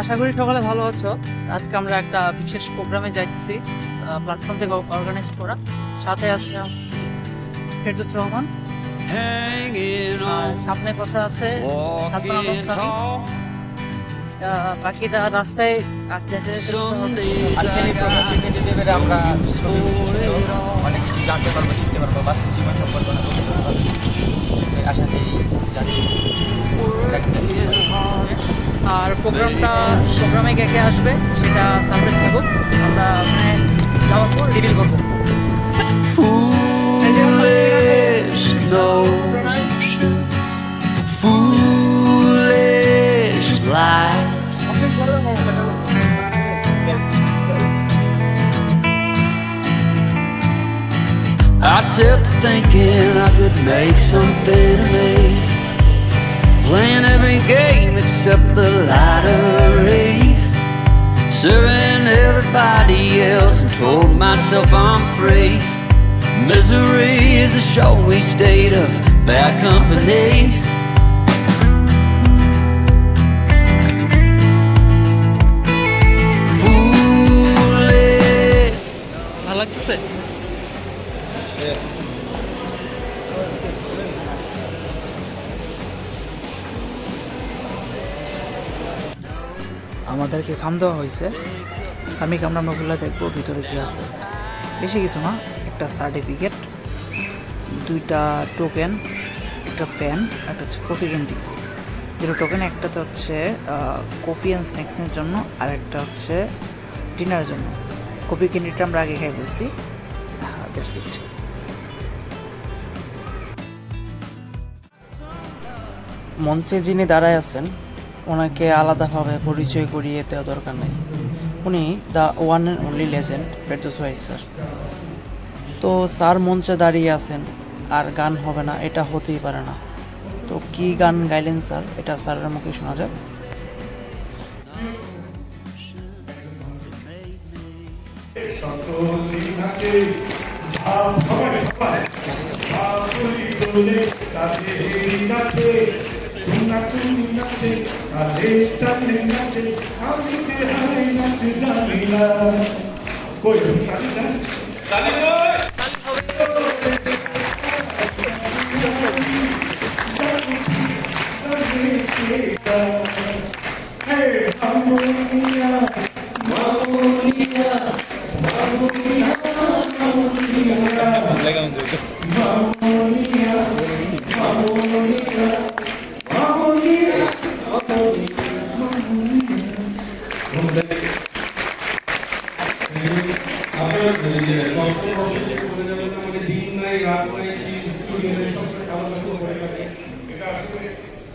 আশা করি সকালে ভালো আছো। আজকে আমরা একটা বিশেষ প্রোগ্রামে যাচ্ছি, প্ল্যাটফর্ম থেকে অর্গানাইজ করা। সাথে আছে ফেরদৌস রহমান, আর সামনে বসা আছে সালমান আলম সামি। বাকিটা রাস্তায় আজকের এই প্রোগ্রাম থেকে যেতে পেরে আমরা খুবই উচ্ছ্বসিত। অনেক কিছু জানতে পারবো, শিখতে পারবো, বাস্তব জীবন সম্পর্কে অনেক অভিজ্ঞতা পাবো। এই আশা নিয়ে যাচ্ছি। আর প্রোগ্রামে কে কে আসবে সেটা সারপ্রাইজ থাকুক, আমরা ওখানে যাওয়ার পর রিভিল করবো। Foolish notions, foolish lies. I set to thinking I could make something of me, playing every game except the lottery, serving everybody else and told myself I'm free. Misery is a showy state of bad company. Foolish. ভালো লাগতেছে? আমাদেরকে খাম দেওয়া হয়েছে। সামিক আমরা মোবাইলে দেখবো ভিতরে কি আছে। বেশি কিছু না, একটা সার্টিফিকেট, 2টা টোকেন, একটা পেন, একটা হচ্ছে কফি ক্যান্ডি। 2টো টোকেন, একটাতে হচ্ছে কফি অ্যান্ড স্ন্যাক্সের জন্য, আর একটা হচ্ছে ডিনারের জন্য। কফি ক্যান্ডিটা আমরা আগে খাই বলছি। That's it. মঞ্চে যিনি দাঁড়ায় আছেন ওনাকে আলাদাভাবে পরিচয় করিয়ে দেওয়া দরকার নেই। উনি the one and only legend Ferdous Wahid sir. তো স্যার মঞ্চে দাঁড়িয়ে আছেন আর গান হবে না, এটা হতেই পারে না। তো কি গান গাইলেন স্যার, এটা স্যারের মুখে শোনা যাক।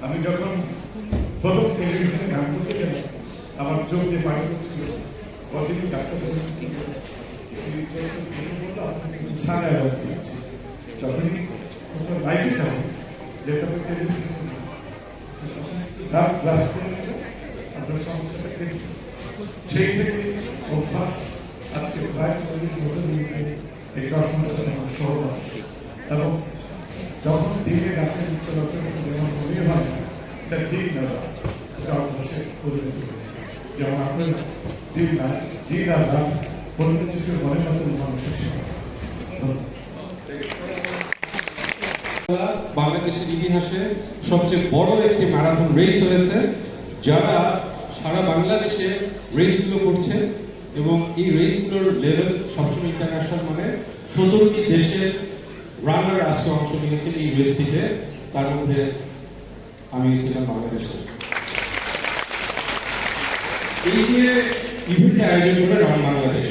আমি যখন প্রথম টেলিভিশনে গান করতে গেলাম আমার চোখ দিয়ে পানি পড়ছিল। প্রতিদিন ডাক্তার যখনই কোথাও লাইটে যাবো যেটা টেলিভিশন গ্লাস করে আপনার সমস্যাটা দেখি। সেই থেকে অভ্যাস আজকে প্রায় 40 বছর এই ট্রান্সফরমেশন আমার সহবাস। এবং যখন দিনে রাতে চলাচল যেমন মনে হয় তার দিন না এটা অভ্যাসে পরিণত করে। যেমন আপনার দিন আর রাত পরিণত থেকে মনে মতো মানুষের সেবা। বাংলাদেশের ইতিহাসে সবচেয়ে বড় একটি ম্যারাথন রেস হয়েছে, যারা সারা বাংলাদেশে রেসগুলো করছে এবং এই রেসগুলোর লেভেল সবসময় ইন্টারন্যাশনাল, মানে 17টি দেশের রানার আজকে অংশ নিয়েছেন এই রেসটিতে। তার মধ্যে আমি ছিলাম বাংলাদেশে। এই যে ইভেন্টে আয়োজন করে রান বাংলাদেশ,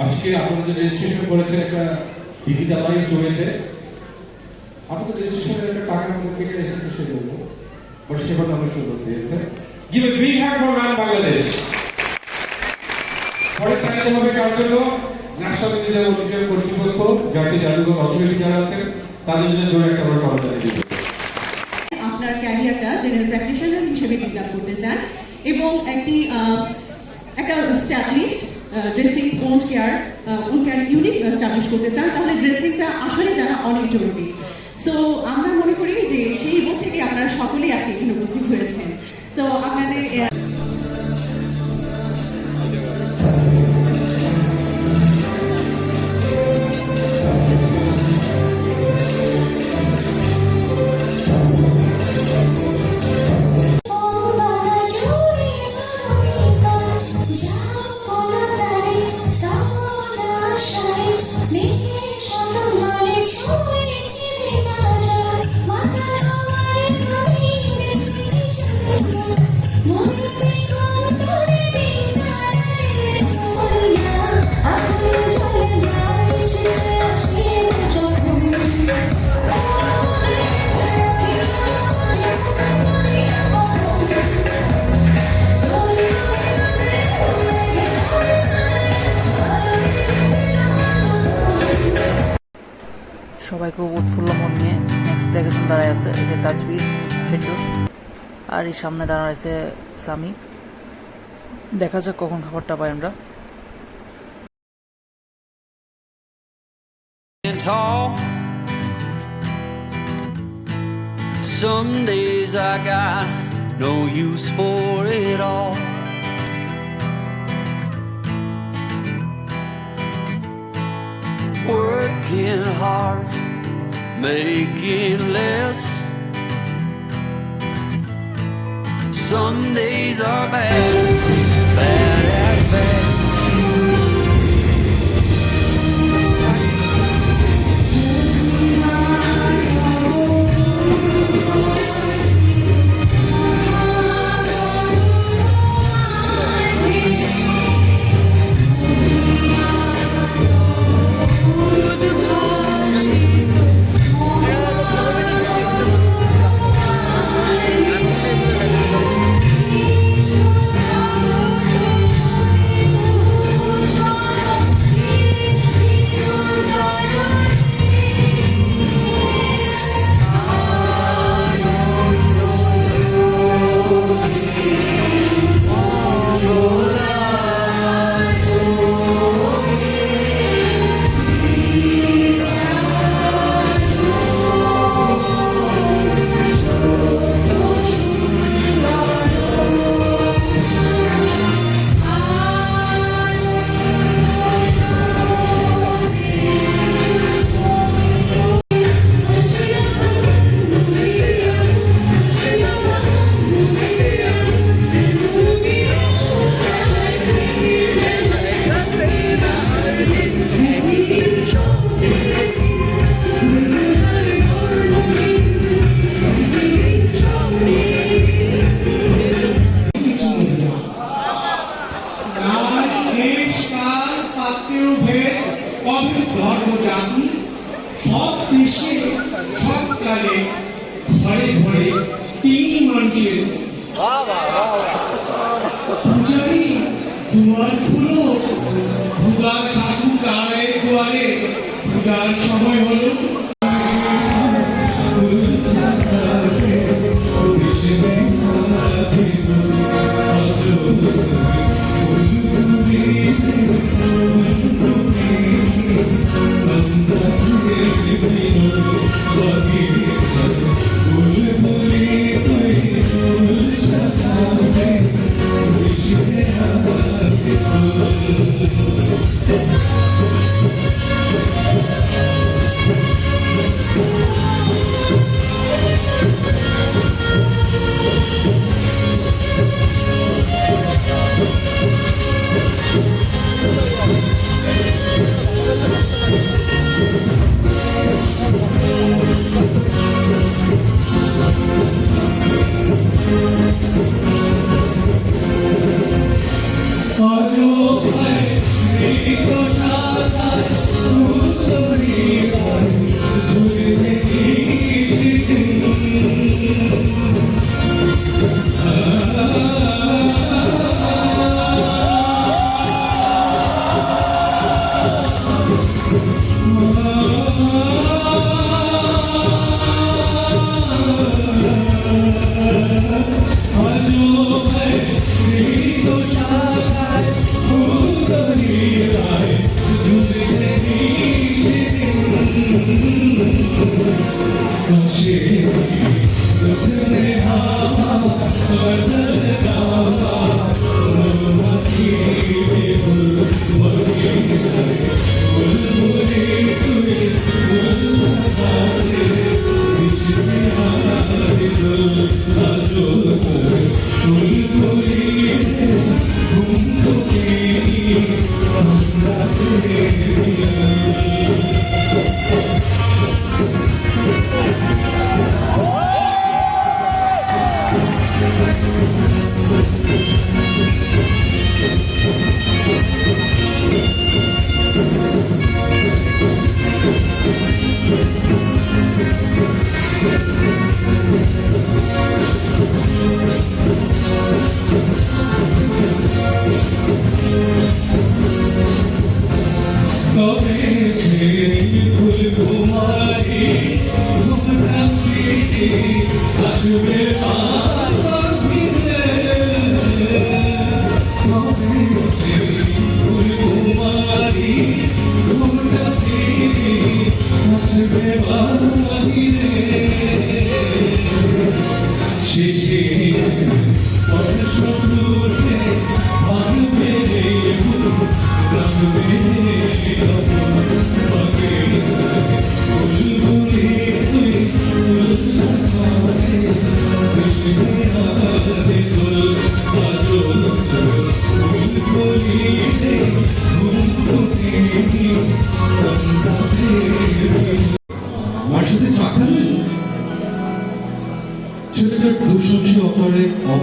আজকে আপনারা যে রেজিস্ট্রেশন করেছেন একটা ডিজিটালাইজড ওয়েতে, আপনাদের রেজিস্ট্রেশনের একটা টাকা আমাদের কেটে রেখেছে সেজন্য, বাট সেবাটা অনেক সুন্দর দিয়েছে। Give a big hand for run Bangladesh. পরে তালিকা হবে কার জন্য? ন্যাশনাল মিউজিয়াম অডিটোরিয়াম কর্তৃপক্ষ, জাতীয় জাদুঘর অথরিটি যারা আছেন তাদের জন্য জোরে একটা বড় করতালি দিবে। আপনার ক্যারিয়ারটা জেনারেল প্র্যাকটিশনার হিসেবে ডেভেলপ করতে চান এবং একটা established dressing own care unit establish করতে চান, তাহলে ড্রেসিংটা আসলে জানা অনেক জরুরি। সো আমরা মনে করি যে সেই বোধ থেকে আপনারা সকলেই আজকে এখানে উপস্থিত হয়েছেন। সো আপনাদের সবাই খুব উৎফুল্ল মন নিয়ে স্ন্যাক্স ব্রেকের জন্য দাঁড়ায় আছে। এই যে তাজবির, ফেরদৌস, আর এই সামনে দাঁড়ায় আছে সামি। দেখা যাক কখন খাবারটা পাই আমরা। Tall. Some days I got no use for it all. Working hard, making less. Some days are bad, bad at best. ধর্ম জাতি সব দেশে সব কালে ঘরে ঘরে তিনি মানুষের পূজারি দুয়ার খুলো, পূজার ঠাকুর দাঁড়ায় দুয়ারে, পূজার সময় হলো।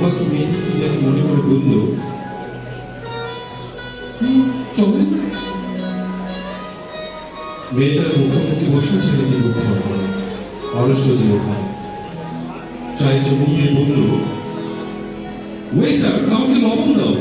অবাকি মেয়েটি কি যেন মনে করে বলল, চলে। মেয়েটার মুখোমুখি বসে ছেলেকে মুখোমুখি অলস জীবন চাই চমুক দিয়ে বলল, ওয়েটার আমাকে লবণ দাও।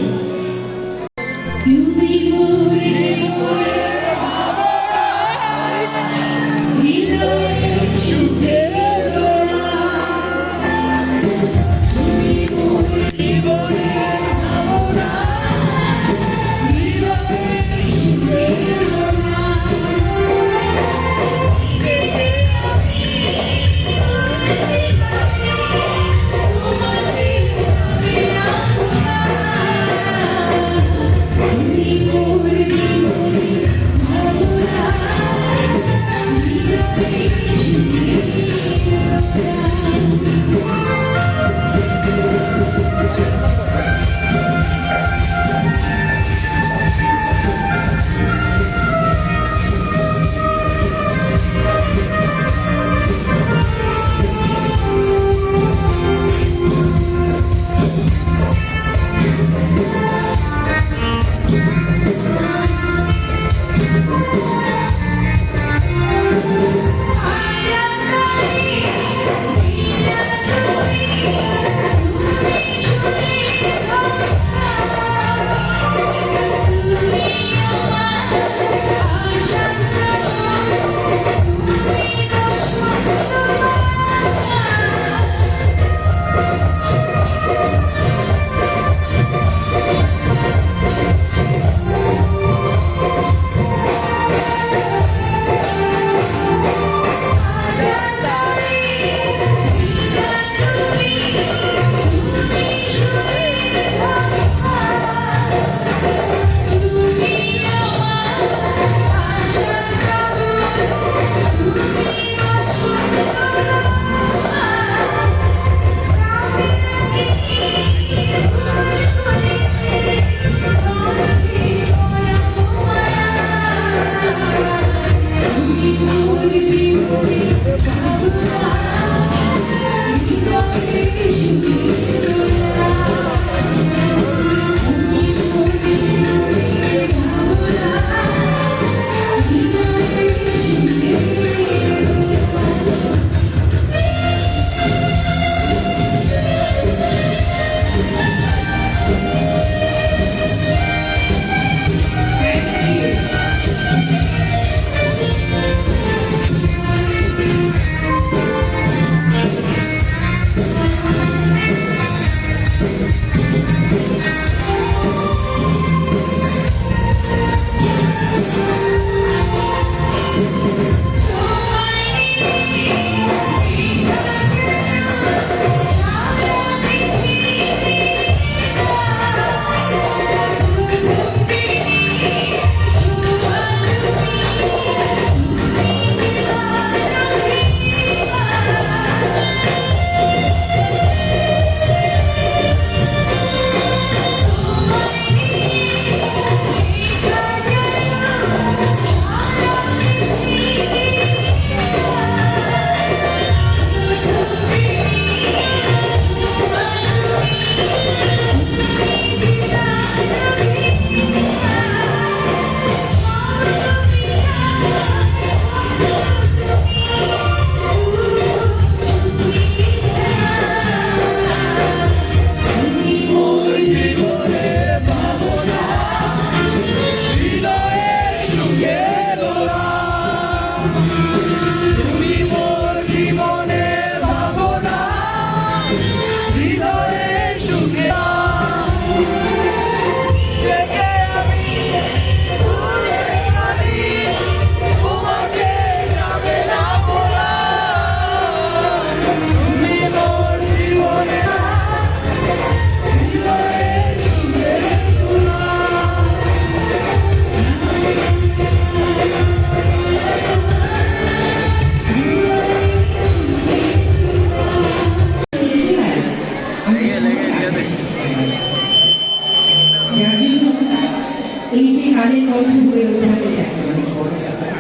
এই যে গানের কণ্ঠ হয়ে ওঠাটা একটা অনেক বড় ব্যাপার।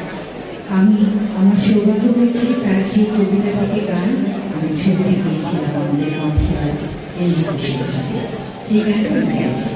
আমি আমার সৌভাগ্য হয়েছে তার সেই কবিতা থেকে গান আমি ছবিতে গিয়েছিলাম আমাদের কণ্ঠরাজ এই কৌশলের সাথে সেই গানটা আমি গেছি।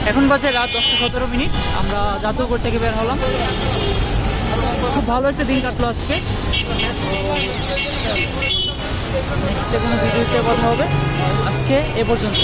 এখন বাজে রাত 10:17। আমরা জাদুঘর থেকে বের হলাম। খুব ভালো একটা দিন কাটলো আজকে। নেক্সটে কোনো ভিডিওতে কথা হবে। আজকে এ পর্যন্ত।